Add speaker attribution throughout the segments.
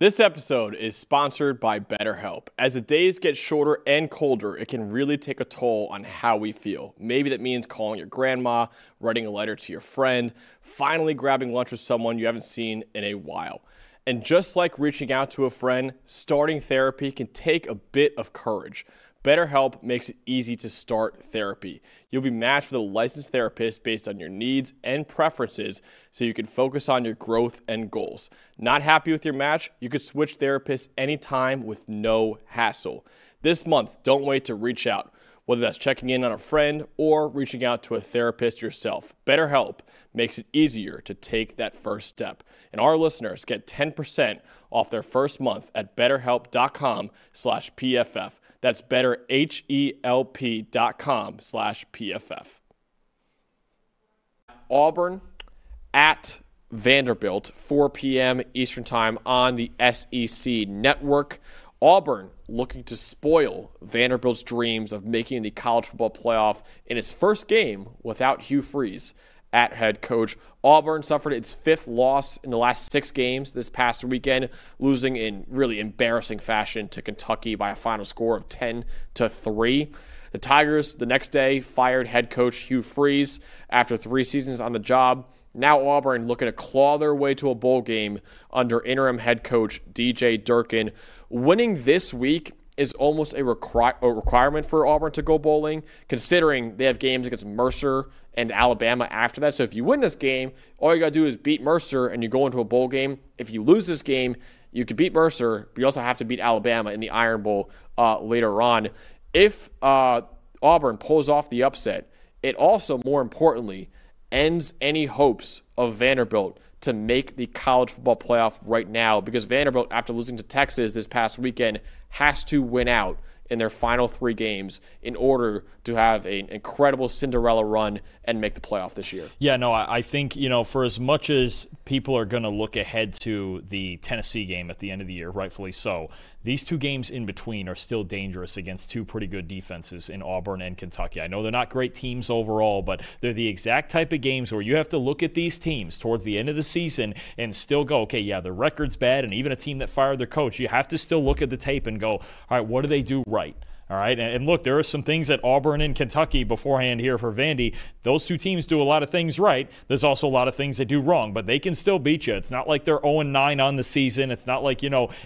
Speaker 1: This episode is sponsored by BetterHelp. As the days get shorter and colder, it can really take a toll on how we feel. Maybe that means calling your grandma, writing a letter to your friend, finally grabbing lunch with someone you haven't seen in a while. And just like reaching out to a friend, starting therapy can take a bit of courage. BetterHelp makes it easy to start therapy. You'll be matched with a licensed therapist based on your needs and preferences so you can focus on your growth and goals. Not happy with your match? You can switch therapists anytime with no hassle. This month, don't wait to reach out, whether that's checking in on a friend or reaching out to a therapist yourself. BetterHelp makes it easier to take that first step. And our listeners get 10% off their first month at betterhelp.com/PFF. That's betterhelp.com/PFF. Auburn at Vanderbilt, 4 p.m. Eastern Time on the SEC Network. Auburn looking to spoil Vanderbilt's dreams of making the college football playoff in its first game without Hugh Freeze at head coach. Auburn suffered its fifth loss in the last 6 games this past weekend, losing in really embarrassing fashion to Kentucky by a final score of 10-3. The Tigers, the next day, fired head coach Hugh Freeze after 3 seasons on the job. Now Auburn looking to claw their way to a bowl game under interim head coach DJ Durkin. Winning this week is almost a requirement for Auburn to go bowling, considering they have games against Mercer and Alabama after that. So if you win this game, all you got to do is beat Mercer and you go into a bowl game. If you lose this game, you could beat Mercer, but you also have to beat Alabama in the Iron Bowl later on. If Auburn pulls off the upset, it also, more importantly, ends any hopes of Vanderbilt to make the college football playoff right now, because Vanderbilt, after losing to Texas this past weekend, has to win out in their final 3 games in order to have an incredible Cinderella run and make the playoff this year.
Speaker 2: Yeah, no, I think, for as much as people are going to look ahead to the Tennessee game at the end of the year, rightfully so, these 2 games in between are still dangerous against 2 pretty good defenses in Auburn and Kentucky. I know they're not great teams overall, but they're the exact type of games where you have to look at these teams towards the end of the season and still go, okay, yeah, their record's bad, and even a team that fired their coach, you have to still look at the tape and go, all right, what do they do right? All right, and look, there are some things at Auburn and Kentucky beforehand here for Vandy. Those 2 teams do a lot of things right. There's also a lot of things they do wrong, but they can still beat you. It's not like they're 0-9 on the season. It's not like,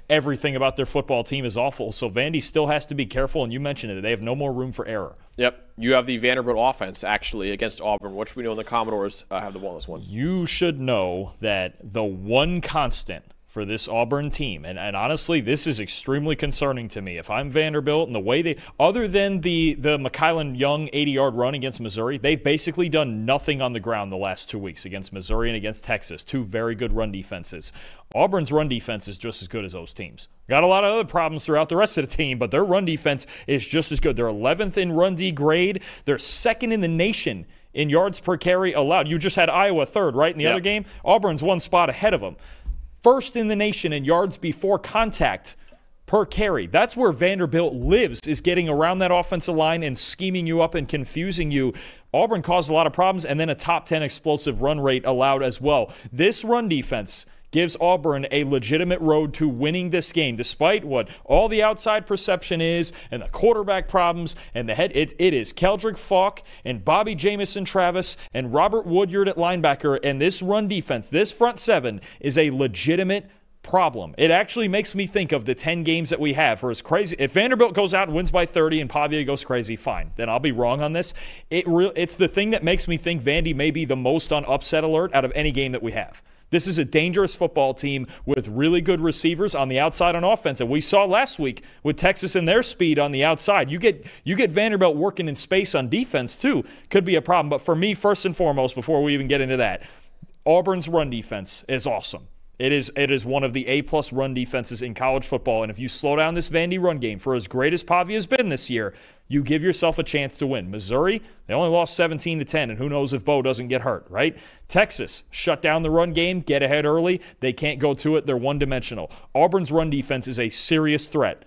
Speaker 2: everything about their football team is awful. So Vandy still has to be careful, and you mentioned it. They have no more room for error.
Speaker 1: Yep. You have the Vanderbilt offense, actually, against Auburn, which we know the Commodores have the ball in this one.
Speaker 2: You should know that the one constant for this Auburn team. And honestly, this is extremely concerning to me. If I'm Vanderbilt and the way they, other than the McKylan Young 80-yard run against Missouri, they've basically done nothing on the ground the last 2 weeks against Missouri and against Texas. 2 very good run defenses. Auburn's run defense is just as good as those teams. Got a lot of other problems throughout the rest of the team, but their run defense is just as good. They're 11th in run D grade. They're 2nd in the nation in yards per carry allowed. You just had Iowa 3rd, right, in the other game? Auburn's 1 spot ahead of them. 1st in the nation in yards before contact per carry. That's where Vanderbilt lives, is getting around that offensive line and scheming you up and confusing you. Auburn caused a lot of problems, and then a top 10 explosive run rate allowed as well. This run defense gives Auburn a legitimate road to winning this game, despite what all the outside perception is and the quarterback problems and the head. It is Keldrick Falk and Bobby Jamison Travis and Robert Woodyard at linebacker, and this run defense, this front 7, is a legitimate problem. It actually makes me think of the 10 games that we have. For as crazy, if Vanderbilt goes out and wins by 30 and Pavia goes crazy, fine. Then I'll be wrong on this. It's the thing that makes me think Vandy may be the most on upset alert out of any game that we have. This is a dangerous football team with really good receivers on the outside on offense. And we saw last week with Texas and their speed on the outside. You get Vanderbilt working in space on defense too. Could be a problem. But for me, first and foremost, before we even get into that, Auburn's run defense is awesome. It is one of the A-plus run defenses in college football, and if you slow down this Vandy run game, for as great as Pavia has been this year, you give yourself a chance to win. Missouri, they only lost 17-10, and who knows if Bo doesn't get hurt, right? Texas, shut down the run game, get ahead early. They can't go to it. They're one-dimensional. Auburn's run defense is a serious threat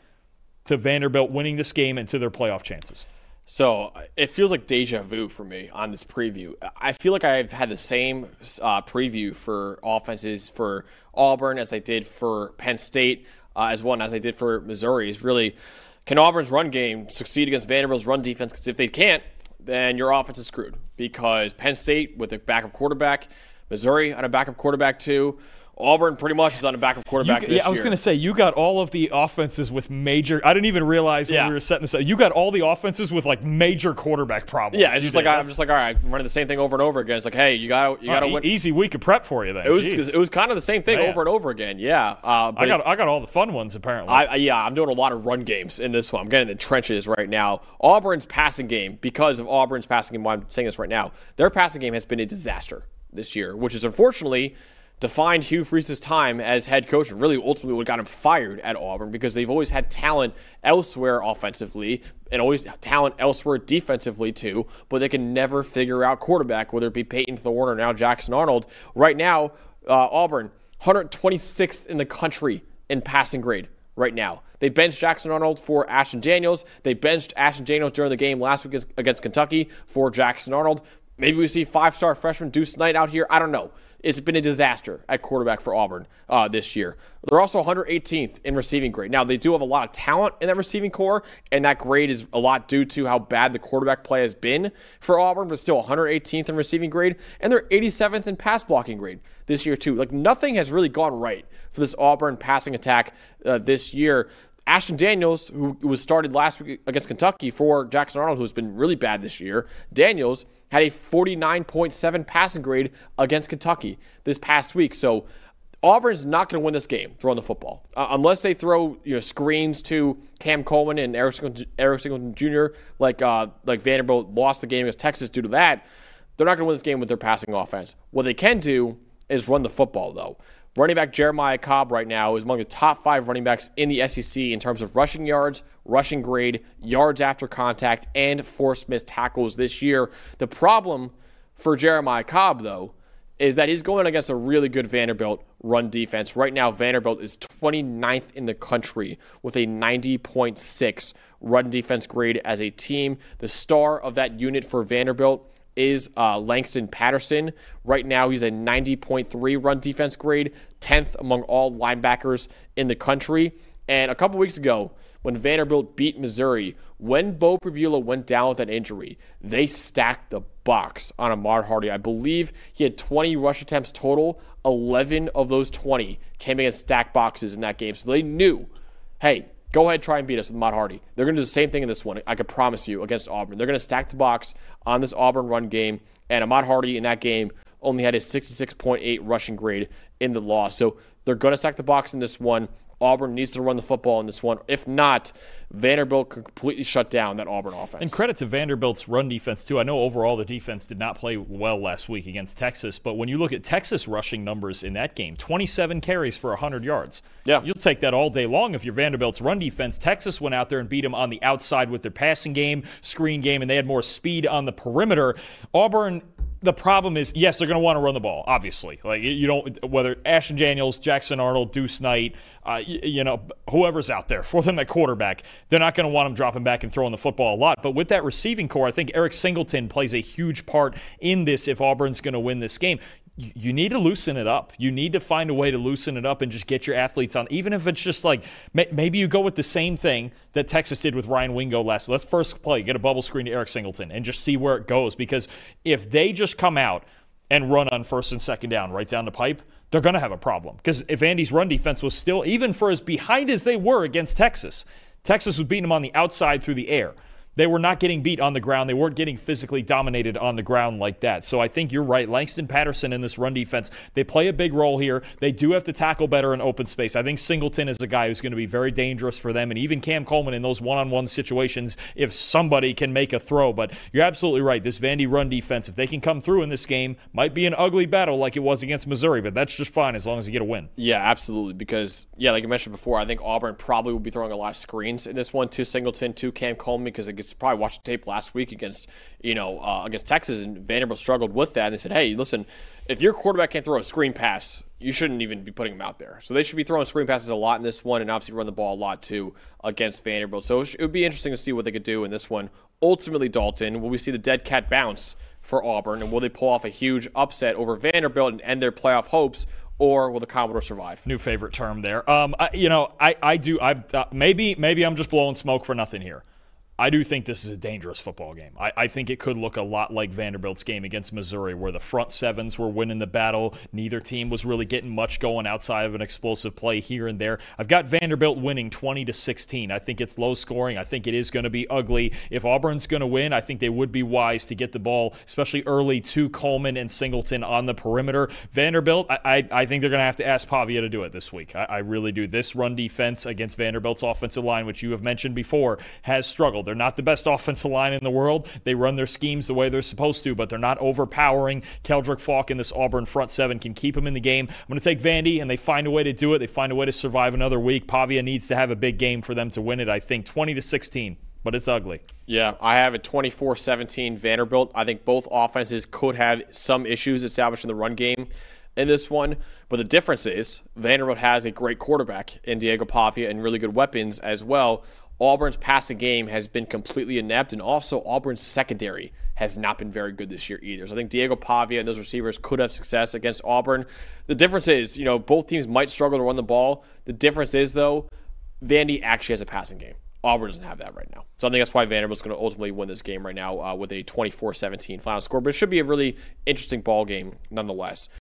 Speaker 2: to Vanderbilt winning this game and to their playoff chances.
Speaker 1: So it feels like deja vu for me on this preview. I feel like I've had the same preview for offenses for Auburn as I did for Penn State, as well as I did for Missouri. Is really, can Auburn's run game succeed against Vanderbilt's run defense? Because if they can't, then your offense is screwed. Because Penn State with a backup quarterback, Missouri on a backup quarterback too. Auburn pretty much is on a backup quarterback this year.
Speaker 2: I was going to say, you got all of the offenses with major – I didn't even realize when we were setting this up. You got all the offenses with, like, major quarterback problems.
Speaker 1: Yeah, it's just like I'm just like, all right, I'm running the same thing over and over again. It's like, hey, you got to win.
Speaker 2: Easy week of prep for you then.
Speaker 1: It was kind of the same thing over and over again, yeah.
Speaker 2: I got all the fun ones, apparently.
Speaker 1: I'm doing a lot of run games in this one. I'm getting in the trenches right now. Auburn's passing game, because of Auburn's passing game, why I'm saying this right now, their passing game has been a disaster this year, which is unfortunately – defined Hugh Freeze's time as head coach and really ultimately what got him fired at Auburn, because they've always had talent elsewhere offensively and always talent elsewhere defensively too, but they can never figure out quarterback, whether it be Peyton Thorne or now Jackson Arnold. Right now, Auburn, 126th in the country in passing grade right now. They benched Jackson Arnold for Ashton Daniels. They benched Ashton Daniels during the game last week against Kentucky for Jackson Arnold. Maybe we see five-star freshman Deuce Knight out here. I don't know. It's been a disaster at quarterback for Auburn this year. They're also 118th in receiving grade. Now, they do have a lot of talent in that receiving core, and that grade is a lot due to how bad the quarterback play has been for Auburn, but still 118th in receiving grade, and they're 87th in pass blocking grade this year too. Like, nothing has really gone right for this Auburn passing attack this year. Ashton Daniels, who was started last week against Kentucky for Jackson Arnold, who's been really bad this year, Daniels had a 49.7 passing grade against Kentucky this past week. So Auburn's not going to win this game throwing the football unless they throw screens to Cam Coleman and Eric Singleton Jr. like Vanderbilt lost the game against Texas due to that. They're not going to win this game with their passing offense. What they can do is run the football, though. Running back Jeremiah Cobb right now is among the top 5 running backs in the SEC in terms of rushing yards, rushing grade, yards after contact, and forced missed tackles this year. The problem for Jeremiah Cobb, though, is that he's going against a really good Vanderbilt run defense. Right now, Vanderbilt is 29th in the country with a 90.6 run defense grade as a team. The star of that unit for Vanderbilt is Langston Patterson. Right now, he's a 90.3 run defense grade, 10th among all linebackers in the country. And a couple weeks ago, when Vanderbilt beat Missouri, when Bo Pribula went down with an injury, they stacked the box on Ahmad Hardy. I believe he had 20 rush attempts total. 11 of those 20 came against stacked boxes in that game. So they knew, hey, go ahead, try and beat us with Ahmad Hardy. They're going to do the same thing in this one, I can promise you, against Auburn. They're going to stack the box on this Auburn run game, and Ahmad Hardy in that game only had a 66.8 rushing grade in the loss. So they're going to stack the box in this one. Auburn needs to run the football in this one. If not, Vanderbilt could completely shut down that Auburn offense.
Speaker 2: And credit to Vanderbilt's run defense, too. I know overall the defense did not play well last week against Texas, but when you look at Texas rushing numbers in that game, 27 carries for 100 yards.
Speaker 1: Yeah.
Speaker 2: You'll take that all day long if you're Vanderbilt's run defense. Texas went out there and beat them on the outside with their passing game, screen game, and they had more speed on the perimeter. Auburn, the problem is, yes, they're going to want to run the ball, obviously. Like, you don't, whether Ashton Daniels, Jackson Arnold, Deuce Knight, whoever's out there for them at quarterback, they're not going to want them dropping back and throwing the football a lot. But with that receiving core, I think Eric Singleton plays a huge part in this if Auburn's going to win this game. You need to loosen it up. You need to find a way to loosen it up and just get your athletes on. Even if it's just like, maybe you go with the same thing that Texas did with Ryan Wingo last. Let's first play, get a bubble screen to Eric Singleton and just see where it goes. Because if they just come out and run on first and second down right down the pipe, they're going to have a problem. Because if Andy's run defense was still, even for as behind as they were against Texas, Texas was beating them on the outside through the air. They were not getting beat on the ground. They weren't getting physically dominated on the ground like that. So I think you're right. Langston Patterson in this run defense, they play a big role here. They do have to tackle better in open space. I think Singleton is a guy who's going to be very dangerous for them, and even Cam Coleman in those one-on-one situations if somebody can make a throw. But you're absolutely right. This Vandy run defense, if they can come through in this game, might be an ugly battle like it was against Missouri, but that's just fine as long as you get a win.
Speaker 1: Yeah, absolutely. Because, like you mentioned before, I think Auburn probably will be throwing a lot of screens in this one to Singleton, to Cam Coleman, because it gets probably watched tape last week against Texas, and Vanderbilt struggled with that. And they said, hey, listen, if your quarterback can't throw a screen pass you shouldn't even be putting him out there. So they should be throwing screen passes a lot in this one and obviously run the ball a lot too against Vanderbilt. So it would be interesting to see what they could do in this one. Ultimately, Dalton, will we see the dead cat bounce for Auburn, and will they pull off a huge upset over Vanderbilt and end their playoff hopes, or will the Commodores survive?
Speaker 2: New favorite term there. Maybe I'm just blowing smoke for nothing here. I do think this is a dangerous football game. I think it could look a lot like Vanderbilt's game against Missouri, where the front sevens were winning the battle. Neither team was really getting much going outside of an explosive play here and there. I've got Vanderbilt winning 20-16. I think it's low scoring. I think it is going to be ugly. If Auburn's going to win, I think they would be wise to get the ball, especially early, to Coleman and Singleton on the perimeter. Vanderbilt, I think they're going to have to ask Pavia to do it this week. I really do. This run defense against Vanderbilt's offensive line, which you have mentioned before, has struggled. They're not the best offensive line in the world. They run their schemes the way they're supposed to, but they're not overpowering. Keldrick Falk and this Auburn front seven can keep them in the game. I'm going to take Vandy, and they find a way to do it. They find a way to survive another week. Pavia needs to have a big game for them to win it, I think. 20-16, but it's ugly.
Speaker 1: Yeah, I have it 24-17 Vanderbilt. I think both offenses could have some issues establishing the run game in this one, but the difference is Vanderbilt has a great quarterback in Diego Pavia and really good weapons as well. Auburn's passing game has been completely inept, and also Auburn's secondary has not been very good this year either. So I think Diego Pavia and those receivers could have success against Auburn. The difference is, both teams might struggle to run the ball. The difference is, though, Vandy actually has a passing game. Auburn doesn't have that right now. So I think that's why Vanderbilt's going to ultimately win this game right now with a 24-17 final score. But it should be a really interesting ball game nonetheless.